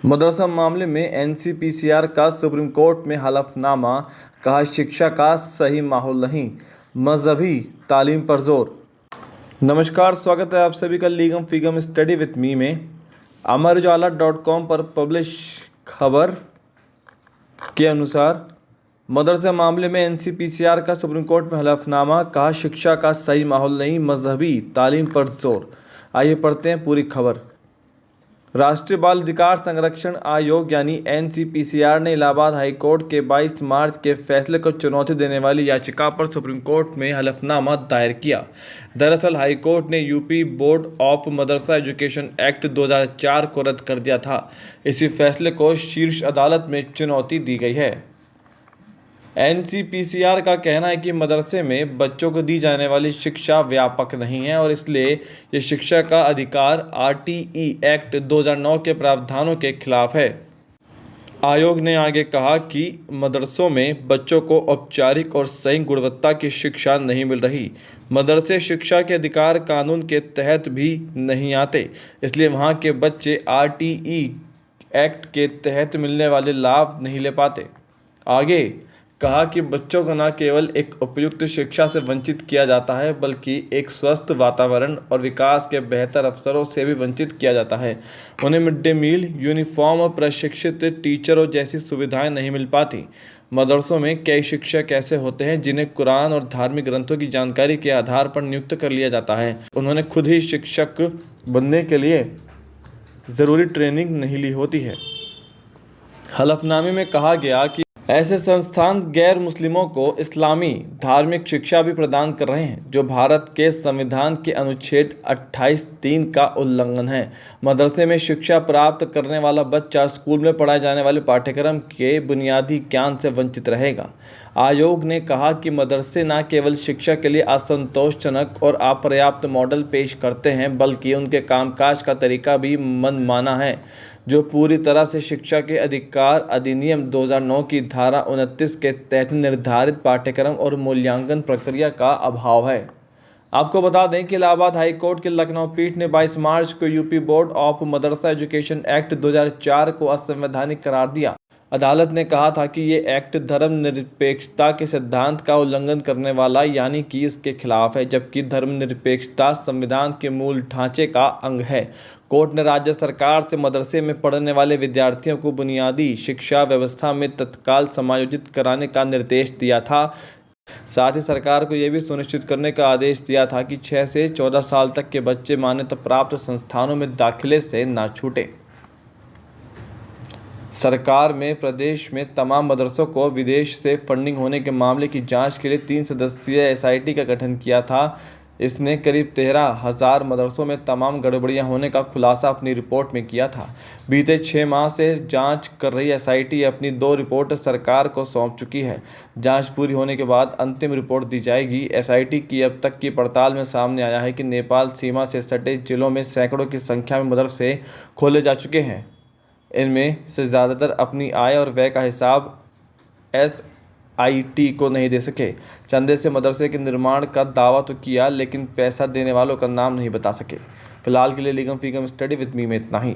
मदरसा मामले में एनसीपीसीआर का सुप्रीम कोर्ट में हलफनामा, कहा शिक्षा का सही माहौल नहीं, मजहबी तालीम पर जोर। नमस्कार, स्वागत है आप सभी का लीगम फिगम स्टडी विथ मी में। अमरउजाला.com पर पब्लिश खबर के अनुसार मदरसा मामले में एनसीपीसीआर का सुप्रीम कोर्ट में हलफनामा, कहा शिक्षा का सही माहौल नहीं, मजहबी तालीम पर जोर। आइए पढ़ते हैं पूरी खबर। राष्ट्रीय बाल अधिकार संरक्षण आयोग यानी एनसीपीसीआर ने इलाहाबाद हाईकोर्ट के 22 मार्च के फैसले को चुनौती देने वाली याचिका पर सुप्रीम कोर्ट में हलफनामा दायर किया। दरअसल हाईकोर्ट ने UP board of Madrasa education act 2004 को रद्द कर दिया था। इसी फैसले को शीर्ष अदालत में चुनौती दी गई है। एनसीपीसीआर का कहना है कि मदरसे में बच्चों को दी जाने वाली शिक्षा व्यापक नहीं है और इसलिए ये शिक्षा का अधिकार आरटीई एक्ट 2009 के प्रावधानों के खिलाफ है। आयोग ने आगे कहा कि मदरसों में बच्चों को औपचारिक और सही गुणवत्ता की शिक्षा नहीं मिल रही। मदरसे शिक्षा के अधिकार कानून के तहत भी नहीं आते, इसलिए वहाँ के बच्चे आरटीई एक्ट के तहत मिलने वाले लाभ नहीं ले पाते। आगे कहा कि बच्चों को न केवल एक उपयुक्त शिक्षा से वंचित किया जाता है, बल्कि एक स्वस्थ वातावरण और विकास के बेहतर अवसरों से भी वंचित किया जाता है। उन्हें मिड डे मील, यूनिफॉर्म और प्रशिक्षित टीचरों जैसी सुविधाएं नहीं मिल पाती। मदरसों में कई शिक्षक ऐसे होते हैं जिन्हें कुरान और धार्मिक ग्रंथों की जानकारी के आधार पर नियुक्त कर लिया जाता है। उन्होंने खुद ही शिक्षक बनने के लिए ज़रूरी ट्रेनिंग नहीं ली होती है। हलफनामे में कहा गया कि ऐसे संस्थान गैर मुस्लिमों को इस्लामी धार्मिक शिक्षा भी प्रदान कर रहे हैं, जो भारत के संविधान के अनुच्छेद 28(3) का उल्लंघन है। मदरसे में शिक्षा प्राप्त करने वाला बच्चा स्कूल में पढ़ाए जाने वाले पाठ्यक्रम के बुनियादी ज्ञान से वंचित रहेगा। आयोग ने कहा कि मदरसे न केवल शिक्षा के लिए असंतोषजनक और अपर्याप्त मॉडल पेश करते हैं, बल्कि उनके कामकाज का तरीका भी मनमाना है, जो पूरी तरह से शिक्षा के अधिकार अधिनियम 2009 की धारा 29 के तहत निर्धारित पाठ्यक्रम और मूल्यांकन प्रक्रिया का अभाव है। आपको बता दें कि इलाहाबाद हाईकोर्ट की लखनऊ पीठ ने 22 मार्च को UP board of Madrasa education act 2004 को असंवैधानिक करार दिया। अदालत ने कहा था कि ये एक्ट धर्मनिरपेक्षता के सिद्धांत का उल्लंघन करने वाला यानी कि इसके खिलाफ है, जबकि धर्मनिरपेक्षता संविधान के मूल ढांचे का अंग है। कोर्ट ने राज्य सरकार से मदरसे में पढ़ने वाले विद्यार्थियों को बुनियादी शिक्षा व्यवस्था में तत्काल समायोजित कराने का निर्देश दिया था। साथ ही सरकार को यह भी सुनिश्चित करने का आदेश दिया था कि 6 से 14 साल तक के बच्चे मान्यता प्राप्त संस्थानों में दाखिले से ना छूटे। सरकार में प्रदेश में तमाम मदरसों को विदेश से फंडिंग होने के मामले की जांच के लिए 3 सदस्यीय एसआईटी का गठन किया था। इसने करीब 13,000 मदरसों में तमाम गड़बड़ियां होने का खुलासा अपनी रिपोर्ट में किया था। बीते 6 माह से जांच कर रही एसआईटी अपनी 2 रिपोर्ट सरकार को सौंप चुकी है। जांच पूरी होने के बाद अंतिम रिपोर्ट दी जाएगी। एसआईटी की अब तक की पड़ताल में सामने आया है कि नेपाल सीमा से सटे जिलों में सैकड़ों की संख्या में मदरसे खोले जा चुके हैं। इनमें से ज़्यादातर अपनी आय और व्यय का हिसाब एसआईटी को नहीं दे सके। चंदे से मदरसे के निर्माण का दावा तो किया, लेकिन पैसा देने वालों का नाम नहीं बता सके। फिलहाल के लिए लीगम फिगम स्टडी विथ मी में इतना ही।